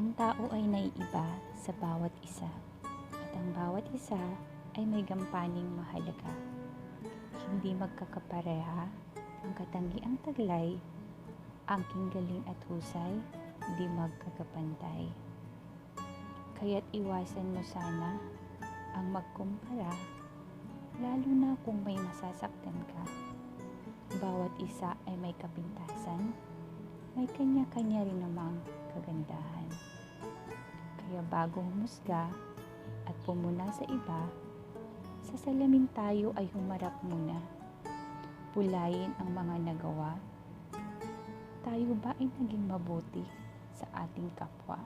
Ang tao ay naiiba sa bawat isa, at ang bawat isa ay may gampaning mahalaga. Hindi magkakapareha ang katangiang taglay, ang galing at husay, hindi magkakapantay. Kaya't iwasan mo sana ang magkumpara, lalo na kung may masasaktan ka. Bawat isa ay may kapintasan, may kanya-kanya rin namang kagandahan. Kaya bago humusga at pumuna sa iba, sa salamin tayo ay humarap muna. Pulayin ang mga nagawa. Tayo ba ay naging mabuti sa ating kapwa?